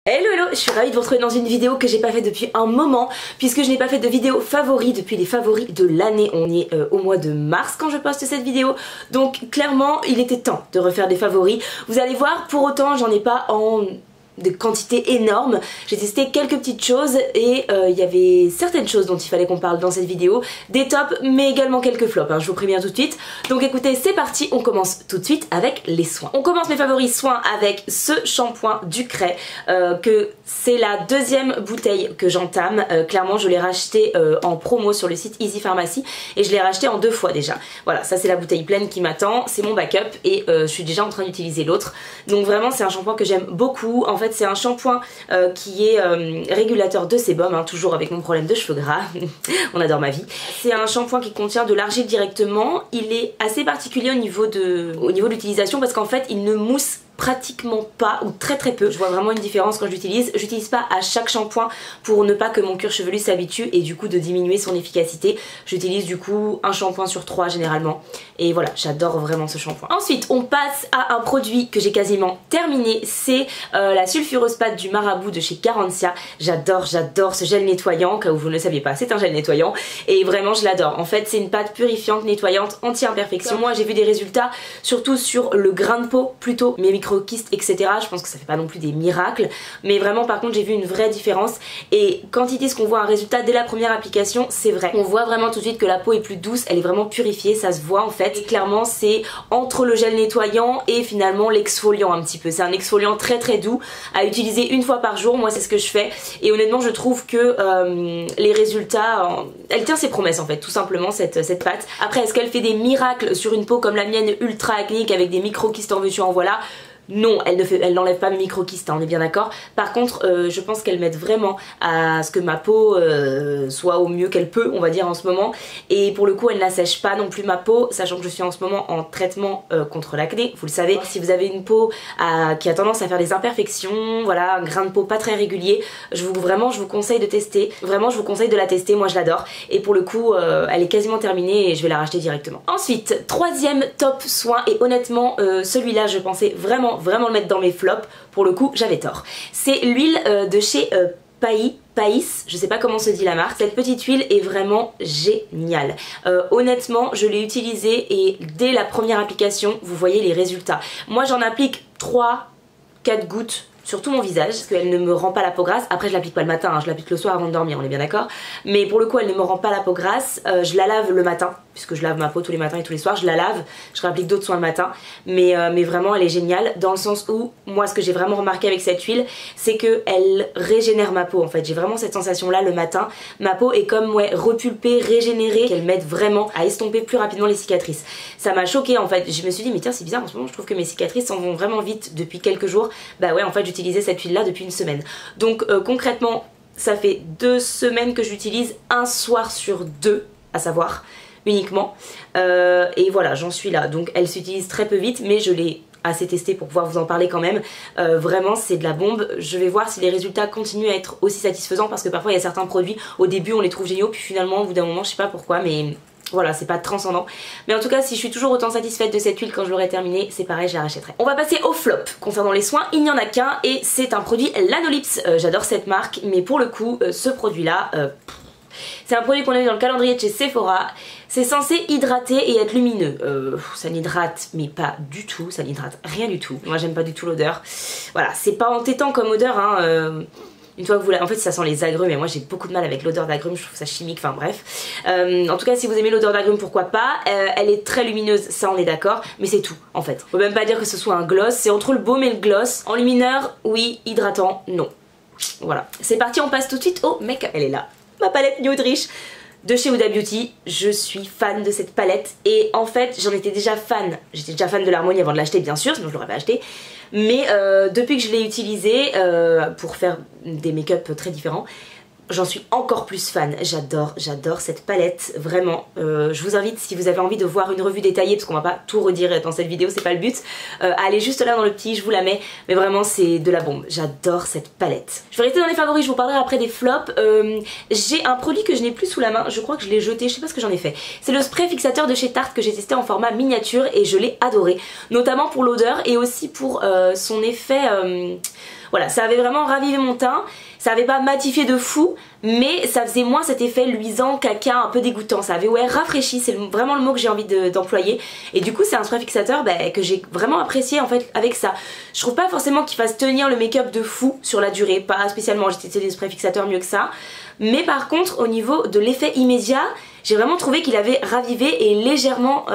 Hello hello, je suis ravie de vous retrouver dans une vidéo que j'ai pas fait depuis un moment puisque je n'ai pas fait de vidéo favoris depuis les favoris de l'année. On est au mois de mars quand je poste cette vidéo, donc clairement il était temps de refaire des favoris. Vous allez voir, pour autant j'en ai pas en de quantité énorme. J'ai testé quelques petites choses et il y avait certaines choses dont il fallait qu'on parle dans cette vidéo, des tops mais également quelques flops, hein, je vous préviens tout de suite. Donc écoutez, c'est parti, on commence tout de suite avec les soins. On commence mes favoris soins avec ce shampoing Ducray, que c'est la deuxième bouteille que j'entame. Clairement je l'ai racheté en promo sur le site Easy Pharmacy et je l'ai racheté en 2 fois déjà. Voilà, ça c'est la bouteille pleine qui m'attend, c'est mon backup et je suis déjà en train d'utiliser l'autre. Donc vraiment c'est un shampoing que j'aime beaucoup. En fait c'est un shampoing qui est régulateur de sébum, hein, toujours avec mon problème de cheveux gras. On adore ma vie. C'est un shampoing qui contient de l'argile directement. Il est assez particulier au niveau de l'utilisation parce qu'en fait il ne mousse pratiquement pas ou très peu. Je vois vraiment une différence quand j'utilise. J'utilise pas à chaque shampoing pour ne pas que mon cuir chevelu s'habitue et du coup de diminuer son efficacité. J'utilise du coup un shampoing sur 3 généralement et voilà, j'adore vraiment ce shampoing. Ensuite on passe à un produit que j'ai quasiment terminé, c'est la sulfureuse pâte du Marabout de chez Carencia. J'adore ce gel nettoyant, cas où vous ne le saviez pas, c'est un gel nettoyant et vraiment je l'adore. En fait c'est une pâte purifiante, nettoyante, anti-imperfection. Moi j'ai vu des résultats surtout sur le grain de peau plutôt, mes micro-kystes, etc. Je pense que ça fait pas non plus des miracles, mais vraiment par contre j'ai vu une vraie différence et quand ils disent qu'on voit un résultat dès la première application, c'est vrai. On voit vraiment tout de suite que la peau est plus douce, elle est vraiment purifiée, ça se voit en fait. Et clairement c'est entre le gel nettoyant et finalement l'exfoliant un petit peu. C'est un exfoliant très doux à utiliser une fois par jour, moi c'est ce que je fais et honnêtement je trouve que les résultats, elle tient ses promesses en fait, tout simplement cette pâte. Après est-ce qu'elle fait des miracles sur une peau comme la mienne ultra acnéique avec des micro-kystes en veux-tu en voilà? Non, elle n'enlève pas mes micro-kystes, hein, on est bien d'accord. Par contre, je pense qu'elle m'aide vraiment à ce que ma peau soit au mieux qu'elle peut, on va dire en ce moment. Et pour le coup, elle n'assèche pas non plus ma peau, sachant que je suis en ce moment en traitement contre l'acné. Vous le savez, si vous avez une peau qui a tendance à faire des imperfections, voilà, un grain de peau pas très régulier, vraiment je vous conseille de tester. Vraiment, je vous conseille de la tester, moi je l'adore. Et pour le coup, elle est quasiment terminée et je vais la racheter directement. Ensuite, troisième top soin, et honnêtement, celui-là, je pensais vraiment le mettre dans mes flops, pour le coup j'avais tort. C'est l'huile de chez Païs, je sais pas comment se dit la marque. Cette petite huile est vraiment géniale. Honnêtement je l'ai utilisée et dès la première application vous voyez les résultats. Moi j'en applique 3-4 gouttes sur tout mon visage parce qu'elle ne me rend pas la peau grasse. Après je l'applique pas le matin, hein, je l'applique le soir avant de dormir, on est bien d'accord. Mais pour le coup elle ne me rend pas la peau grasse. Je la lave le matin puisque je lave ma peau tous les matins et tous les soirs, je la lave, je réapplique d'autres soins le matin, mais vraiment elle est géniale dans le sens où moi ce que j'ai vraiment remarqué avec cette huile c'est qu'elle régénère ma peau en fait. J'ai vraiment cette sensation là le matin, ma peau est comme repulpée, régénérée, qu'elle m'aide vraiment à estomper plus rapidement les cicatrices. Ça m'a choquée en fait, je me suis dit mais tiens c'est bizarre en ce moment je trouve que mes cicatrices s'en vont vraiment vite depuis quelques jours. Bah ouais en fait j'utilisais cette huile là depuis une semaine. Donc concrètement ça fait 2 semaines que j'utilise, un soir sur 2 à savoir uniquement et voilà j'en suis là. Donc elle s'utilise très peu vite mais je l'ai assez testé pour pouvoir vous en parler quand même. Vraiment c'est de la bombe. Je vais voir si les résultats continuent à être aussi satisfaisants parce que parfois il y a certains produits au début on les trouve géniaux puis finalement au bout d'un moment je sais pas pourquoi mais voilà c'est pas transcendant. Mais en tout cas si je suis toujours autant satisfaite de cette huile quand je l'aurai terminée c'est pareil je la rachèterai. On va passer au flop concernant les soins. Il n'y en a qu'un et c'est un produit Lanolips. J'adore cette marque mais pour le coup ce produit là c'est un produit qu'on a eu dans le calendrier de chez Sephora. C'est censé hydrater et être lumineux. Ça n'hydrate mais pas du tout, ça n'hydrate rien du tout. Moi j'aime pas du tout l'odeur. Voilà, c'est pas entêtant comme odeur hein. Une fois que vous l'avez... En fait ça sent les agrumes et moi j'ai beaucoup de mal avec l'odeur d'agrumes, je trouve ça chimique, enfin bref. En tout cas si vous aimez l'odeur d'agrumes pourquoi pas. Elle est très lumineuse, ça on est d'accord, mais c'est tout en fait. On peut même pas dire que ce soit un gloss, c'est entre le baume et le gloss. En lumineur, oui, hydratant, non. Voilà, c'est parti, on passe tout de suite au make-up. Elle est là, ma palette Nude Riche de chez Huda Beauty. Je suis fan de cette palette et en fait j'en étais déjà fan. J'étais déjà fan de l'Harmonie avant de l'acheter bien sûr, sinon je l'aurais pas acheté. Mais depuis que je l'ai utilisée pour faire des make-up très différents, j'en suis encore plus fan. J'adore cette palette, vraiment. Je vous invite, si vous avez envie de voir une revue détaillée, parce qu'on va pas tout redire dans cette vidéo, c'est pas le but, allez juste là dans le petit, je vous la mets, mais vraiment c'est de la bombe. J'adore cette palette. Je vais rester dans les favoris, je vous parlerai après des flops. J'ai un produit que je n'ai plus sous la main, je crois que je l'ai jeté, je sais pas ce que j'en ai fait. C'est le spray fixateur de chez Tarte que j'ai testé en format miniature et je l'ai adoré, notamment pour l'odeur et aussi pour son effet... voilà, ça avait vraiment ravivé mon teint. Ça avait pas matifié de fou, mais ça faisait moins cet effet luisant, caca, un peu dégoûtant. Ça avait rafraîchi, c'est vraiment le mot que j'ai envie d'employer. Et du coup c'est un spray fixateur que j'ai vraiment apprécié en fait avec ça. Je trouve pas forcément qu'il fasse tenir le make-up de fou sur la durée, pas spécialement, j'ai testé des sprays fixateurs mieux que ça. Mais par contre au niveau de l'effet immédiat, j'ai vraiment trouvé qu'il avait ravivé et légèrement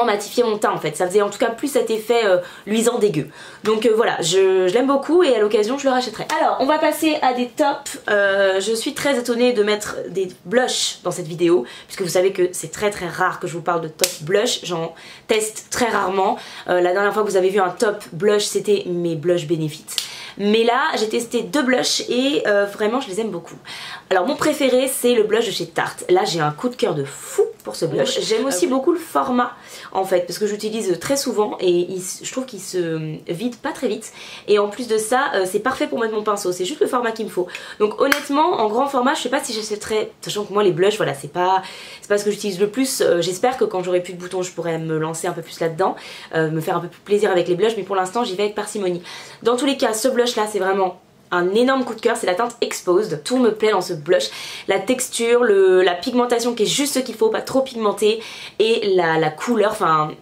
matifié mon teint en fait, ça faisait en tout cas plus cet effet luisant dégueu. Donc voilà, je l'aime beaucoup et à l'occasion je le rachèterai. Alors on va passer à des tops. Je suis très étonnée de mettre des blushs dans cette vidéo puisque vous savez que c'est très rare que je vous parle de top blush, j'en teste très rarement. La dernière fois que vous avez vu un top blush c'était mes blushs Benefit. Mais là j'ai testé 2 blushs et vraiment je les aime beaucoup. Alors mon préféré c'est le blush de chez Tarte. Là j'ai un coup de cœur de fou pour ce blush. J'aime aussi beaucoup le format en fait parce que j'utilise très souvent et je trouve qu'il se vide pas très vite. Et en plus de ça c'est parfait pour mettre mon pinceau, c'est juste le format qu'il me faut. Donc honnêtement en grand format je sais pas si j'achèterais, sachant que moi les blushs voilà c'est pas ce que j'utilise le plus. J'espère que quand j'aurai plus de boutons je pourrai me lancer un peu plus là-dedans, me faire un peu plus plaisir avec les blushs, mais pour l'instant j'y vais avec parcimonie. Dans tous les cas ce blush là c'est vraiment un énorme coup de cœur, c'est la teinte Exposed. Tout me plaît dans ce blush, la texture, la pigmentation qui est juste ce qu'il faut, pas trop pigmenté, et la couleur, enfin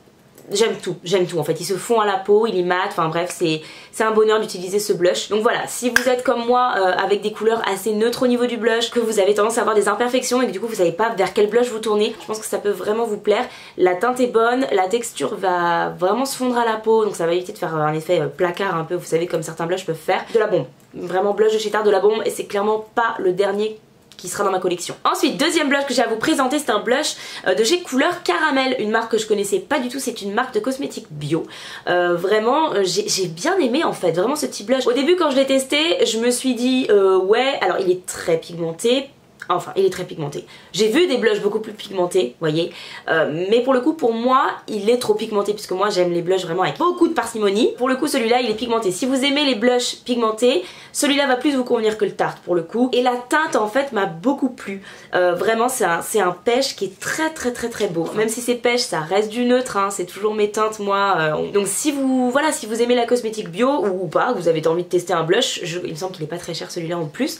j'aime tout en fait, il se fond à la peau, il est mat, enfin bref c'est un bonheur d'utiliser ce blush. Donc voilà, si vous êtes comme moi avec des couleurs assez neutres au niveau du blush, que vous avez tendance à avoir des imperfections et que du coup vous savez pas vers quel blush vous tournez, je pense que ça peut vraiment vous plaire. La teinte est bonne, la texture va vraiment se fondre à la peau, donc ça va éviter de faire un effet placard un peu, vous savez comme certains blushs peuvent faire. De la bombe, vraiment blush de chez Tarte, de la bombe, et c'est clairement pas le dernier qui sera dans ma collection. Ensuite, deuxième blush que j'ai à vous présenter, c'est un blush de chez Couleur Caramel, une marque que je connaissais pas du tout, c'est une marque de cosmétiques bio. Vraiment, j'ai bien aimé en fait, vraiment ce petit blush. Au début quand je l'ai testé, je me suis dit ouais, alors il est très pigmenté. Enfin, il est très pigmenté. J'ai vu des blushs beaucoup plus pigmentés, vous voyez. Mais pour le coup, pour moi, il est trop pigmenté puisque moi, j'aime les blushs vraiment avec beaucoup de parcimonie. Pour le coup, celui-là, il est pigmenté. Si vous aimez les blushs pigmentés, celui-là va plus vous convenir que le Tarte pour le coup. Et la teinte, en fait, m'a beaucoup plu. Vraiment, c'est un pêche qui est très beau. Même si c'est pêche, ça reste du neutre, hein. C'est toujours mes teintes, moi. Donc si vous aimez la cosmétique bio ou pas, vous avez envie de tester un blush, il me semble qu'il est pas très cher celui-là en plus,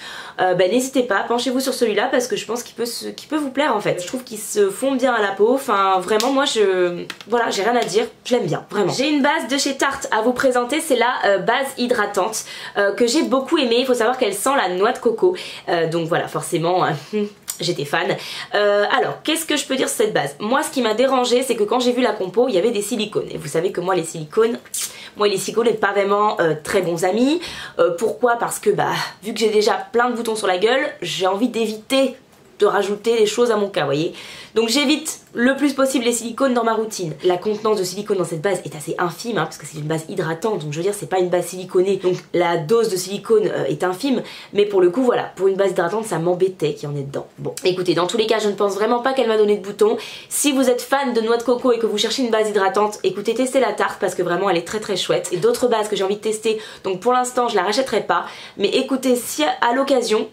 n'hésitez pas, penchez-vous sur celui-là parce que je pense qu'il peut vous plaire en fait. Je trouve qu'il se fond bien à la peau, enfin vraiment moi voilà, j'ai rien à dire, je l'aime bien, vraiment. J'ai une base de chez Tarte à vous présenter, c'est la base hydratante que j'ai beaucoup aimée. Il faut savoir qu'elle sent la noix de coco, donc voilà, forcément j'étais fan. Alors, qu'est-ce que je peux dire sur cette base? Moi, ce qui m'a dérangé, c'est que quand j'ai vu la compo, il y avait des silicones. Et vous savez que moi, les silicones n'est pas vraiment très bons amis. Pourquoi? Parce que, vu que j'ai déjà plein de boutons sur la gueule, j'ai envie d'éviter de rajouter des choses à mon cas, vous voyez. Donc j'évite le plus possible les silicones dans ma routine. La contenance de silicone dans cette base est assez infime, parce que c'est une base hydratante, donc je veux dire c'est pas une base siliconée, donc la dose de silicone est infime, mais pour le coup voilà, pour une base hydratante ça m'embêtait qu'il y en ait dedans. Bon, écoutez, dans tous les cas je ne pense vraiment pas qu'elle m'a donné de boutons. Si vous êtes fan de noix de coco et que vous cherchez une base hydratante, écoutez, testez la Tarte parce que vraiment elle est très chouette. Et d'autres bases que j'ai envie de tester, donc pour l'instant je la rachèterai pas, mais écoutez, si à l'occasion,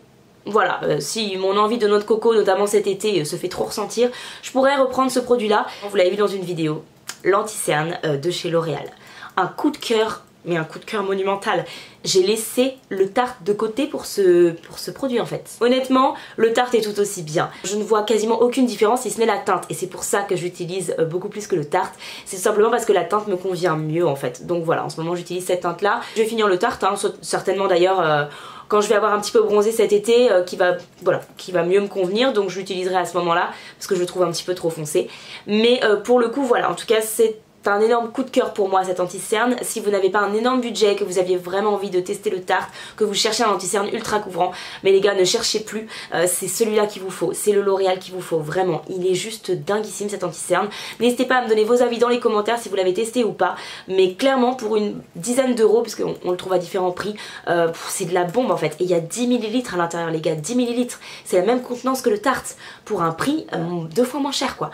voilà, si mon envie de noix de coco, notamment cet été, se fait trop ressentir, je pourrais reprendre ce produit-là. Vous l'avez vu dans une vidéo, l'anti-cerne de chez L'Oréal. Un coup de cœur, mais un coup de cœur monumental. J'ai laissé le Tarte de côté pour ce produit en fait. Honnêtement, le Tarte est tout aussi bien. Je ne vois quasiment aucune différence si ce n'est la teinte. Et c'est pour ça que j'utilise beaucoup plus que le Tarte. C'est simplement parce que la teinte me convient mieux en fait. Donc voilà, en ce moment j'utilise cette teinte là. Je vais finir le Tarte, hein, certainement d'ailleurs... quand je vais avoir un petit peu bronzé cet été, qui va mieux me convenir, donc je l'utiliserai à ce moment-là parce que je le trouve un petit peu trop foncé. Mais pour le coup, voilà, en tout cas c'est un énorme coup de cœur pour moi cet anti-cerne. Si vous n'avez pas un énorme budget, que vous aviez vraiment envie de tester le Tarte, que vous cherchez un anti-cerne ultra couvrant, mais les gars ne cherchez plus, c'est celui-là qu'il vous faut, c'est le L'Oréal qu'il vous faut, vraiment. Il est juste dinguissime cet anti-cerne. N'hésitez pas à me donner vos avis dans les commentaires si vous l'avez testé ou pas, mais clairement pour une dizaine d'euros, parce qu'on le trouve à différents prix, c'est de la bombe en fait. Et il y a 10 ml à l'intérieur les gars, 10 ml, c'est la même contenance que le Tarte, pour un prix 2 fois moins cher quoi.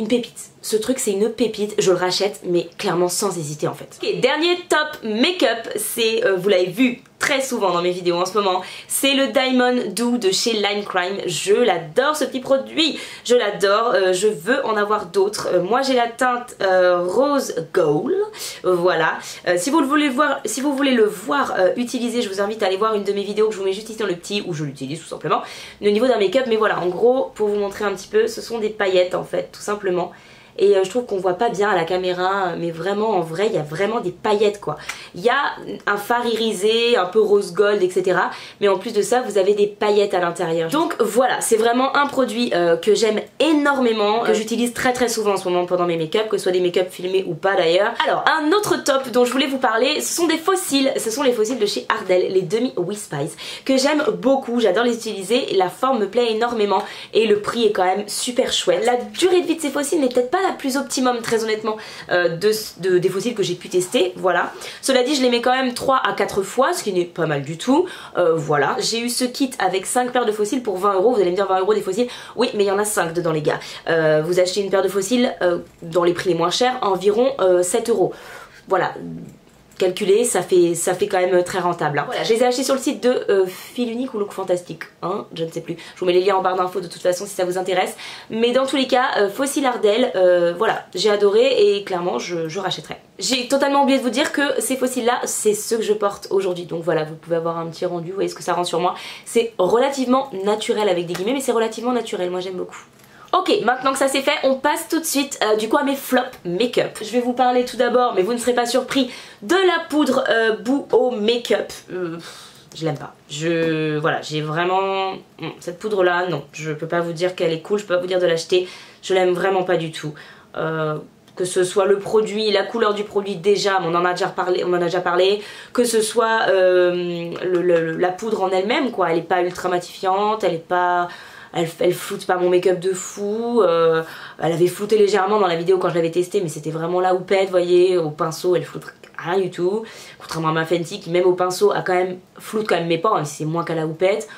Une pépite. Ce truc c'est une pépite, je le rachète mais clairement sans hésiter en fait. Ok, dernier top make-up, c'est, vous l'avez vu très souvent dans mes vidéos en ce moment, c'est le Diamond Dew de chez Lime Crime. Je l'adore ce petit produit, je l'adore, je veux en avoir d'autres. Moi j'ai la teinte Rose Gold, voilà. Si vous voulez le voir utilisé, je vous invite à aller voir une de mes vidéos que je vous mets juste ici dans le petit, où je l'utilise tout simplement, au niveau d'un make-up. Mais voilà, en gros, pour vous montrer un petit peu, ce sont des paillettes en fait, tout simplement. Et je trouve qu'on voit pas bien à la caméra, mais vraiment en vrai il y a vraiment des paillettes quoi. Il y a un fard irisé, un peu rose gold, etc. Mais en plus de ça vous avez des paillettes à l'intérieur. Donc voilà, c'est vraiment un produit que j'aime énormément, que j'utilise très souvent en ce moment pendant mes make-up, que ce soit des make-up filmés ou pas d'ailleurs. Alors un autre top dont je voulais vous parler, ce sont des fossiles. Ce sont les fossiles de chez Ardell, les demi Whispice, que j'aime beaucoup, j'adore les utiliser. La forme me plaît énormément et le prix est quand même super chouette. La durée de vie de ces fossiles n'est peut-être pas la plus optimum très honnêtement des fossiles que j'ai pu tester, voilà. Cela dit je les mets quand même 3 à 4 fois, ce qui n'est pas mal du tout, voilà. J'ai eu ce kit avec 5 paires de fossiles pour 20 €, vous allez me dire 20 € des fossiles, oui mais il y en a 5 dedans les gars. Vous achetez une paire de fossiles dans les prix les moins chers, environ 7 €, voilà. Calculé, ça fait quand même très rentable. Hein. Voilà, je les ai achetés sur le site de Fil Unique ou Look Fantastique, hein, je ne sais plus. Je vous mets les liens en barre d'infos de toute façon si ça vous intéresse. Mais dans tous les cas, Fossile Ardell, voilà, j'ai adoré et clairement je rachèterai. J'ai totalement oublié de vous dire que ces fossiles là, c'est ceux que je porte aujourd'hui. Donc voilà, vous pouvez avoir un petit rendu, vous voyez ce que ça rend sur moi. C'est relativement naturel avec des guillemets, mais c'est relativement naturel, moi j'aime beaucoup. Ok, maintenant que ça c'est fait, on passe tout de suite du coup à mes flops make-up. Je vais vous parler tout d'abord, mais vous ne serez pas surpris, de la poudre Boo make-up. Je l'aime pas. Voilà, j'ai vraiment... cette poudre là, non, je peux pas vous dire qu'elle est cool, je peux pas vous dire de l'acheter. Je l'aime vraiment pas du tout. Que ce soit le produit, la couleur du produit déjà, on en a déjà parlé, que ce soit la poudre en elle-même quoi, elle est pas ultra matifiante, elle est pas... Elle floute pas mon make-up de fou, elle avait flouté légèrement dans la vidéo quand je l'avais testé, mais c'était vraiment la houppette, vous voyez, au pinceau elle floute rien du tout, contrairement à ma Fenty qui même au pinceau a quand même floute quand même mes pores, même si c'est moins qu'à la houppette.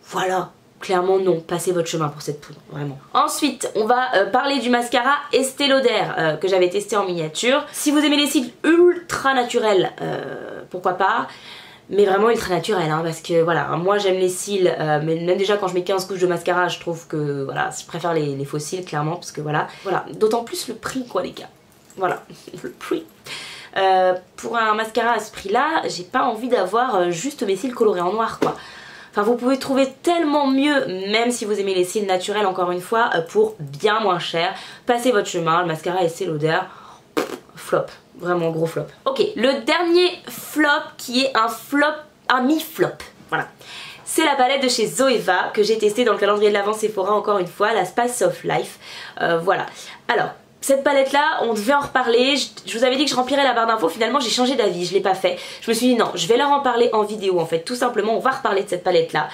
Voilà, clairement non, passez votre chemin pour cette poudre, vraiment. Ensuite, on va parler du mascara Estée Lauder que j'avais testé en miniature. Si vous aimez les cils ultra naturels, pourquoi pas. Mais vraiment ultra naturel hein, parce que voilà, moi j'aime les cils, mais même déjà quand je mets 15 couches de mascara, je trouve que voilà, je préfère les faux cils clairement, parce que voilà, d'autant plus le prix quoi les gars, voilà, le prix. Pour un mascara à ce prix là, j'ai pas envie d'avoir juste mes cils colorés en noir quoi. Enfin vous pouvez trouver tellement mieux, même si vous aimez les cils naturels encore une fois, pour bien moins cher. Passez votre chemin, le mascara Estée Lauder, flop. Vraiment gros flop. Ok, le dernier flop qui est un mi-flop, voilà. C'est la palette de chez Zoeva que j'ai testée dans le calendrier de l'Avent Sephora encore une fois, la Spice of Life. Voilà. Alors, cette palette là, on devait en reparler, je vous avais dit que je remplirais la barre d'infos, finalement j'ai changé d'avis, je l'ai pas fait. Je me suis dit non, je vais leur en parler en vidéo en fait, tout simplement on va reparler de cette palette là.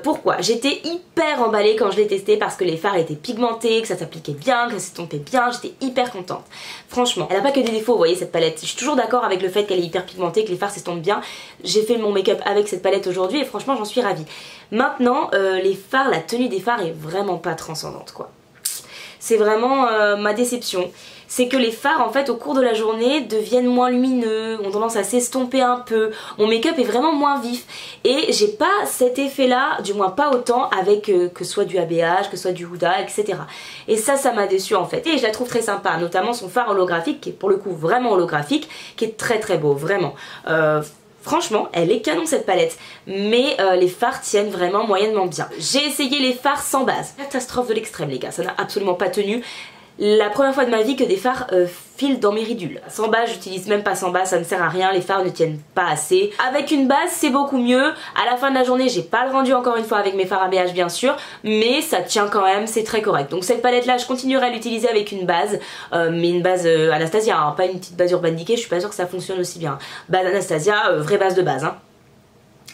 Pourquoi? J'étais hyper emballée quand je l'ai testée parce que les fards étaient pigmentés, que ça s'appliquait bien, que ça s'estompait bien, j'étais hyper contente. Franchement, elle a pas que des défauts, vous voyez cette palette, je suis toujours d'accord avec le fait qu'elle est hyper pigmentée, que les fards s'estompent bien. J'ai fait mon make-up avec cette palette aujourd'hui et franchement j'en suis ravie. Maintenant, les fards, la tenue des fards est vraiment pas transcendante quoi. C'est vraiment ma déception. C'est que les fards en fait au cours de la journée deviennent moins lumineux, ont tendance à s'estomper un peu, mon make-up est vraiment moins vif et j'ai pas cet effet là, du moins pas autant avec que soit du ABH, que soit du Huda, etc. Et ça m'a déçu en fait et je la trouve très sympa, notamment son fard holographique qui est pour le coup vraiment holographique, qui est très beau, vraiment. Franchement, elle est canon cette palette, mais les fards tiennent vraiment moyennement bien. J'ai essayé les fards sans base. Catastrophe de l'extrême les gars, ça n'a absolument pas tenu. La première fois de ma vie que des fards filent dans mes ridules. Sans base, j'utilise même pas sans base, ça ne sert à rien, les fards ne tiennent pas assez. Avec une base, c'est beaucoup mieux. À la fin de la journée, j'ai pas le rendu encore une fois avec mes fards ABH bien sûr, mais ça tient quand même, c'est très correct. Donc cette palette là, je continuerai à l'utiliser avec une base, mais une base Anastasia, hein, pas une petite base Urban Decay, je suis pas sûre que ça fonctionne aussi bien. Base Anastasia, vraie base de base, hein.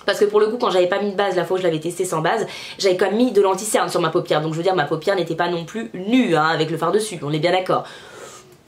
Parce que pour le coup quand j'avais pas mis de base la fois où je l'avais testé sans base, j'avais quand même mis de l'anti-cerne sur ma paupière, donc je veux dire ma paupière n'était pas non plus nue hein, avec le fard dessus, on est bien d'accord.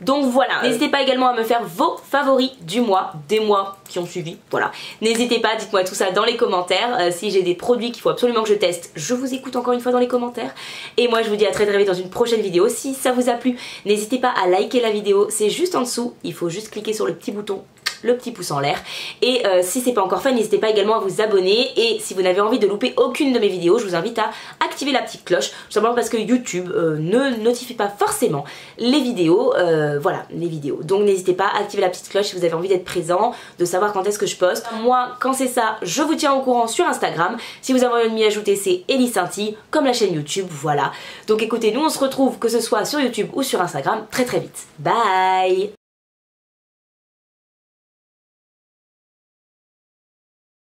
Donc voilà, n'hésitez pas également à me faire vos favoris du mois, des mois qui ont suivi, voilà. N'hésitez pas, dites-moi tout ça dans les commentaires, si j'ai des produits qu'il faut absolument que je teste, je vous écoute encore une fois dans les commentaires. Et moi je vous dis à très vite dans une prochaine vidéo, si ça vous a plu, n'hésitez pas à liker la vidéo, c'est juste en dessous, il faut juste cliquer sur le petit bouton le petit pouce en l'air. Et si c'est pas encore fait, n'hésitez pas également à vous abonner. Et si vous n'avez envie de louper aucune de mes vidéos, je vous invite à activer la petite cloche, tout simplement parce que YouTube ne notifie pas forcément les vidéos, voilà, les vidéos. Donc n'hésitez pas à activer la petite cloche si vous avez envie d'être présent, de savoir quand est-ce que je poste. Moi, quand c'est ça, je vous tiens au courant sur Instagram. Si vous avez envie de m'y ajouter, c'est Ellie Cinti, comme la chaîne YouTube, voilà. Donc écoutez, nous on se retrouve, que ce soit sur YouTube ou sur Instagram, très très vite. Bye!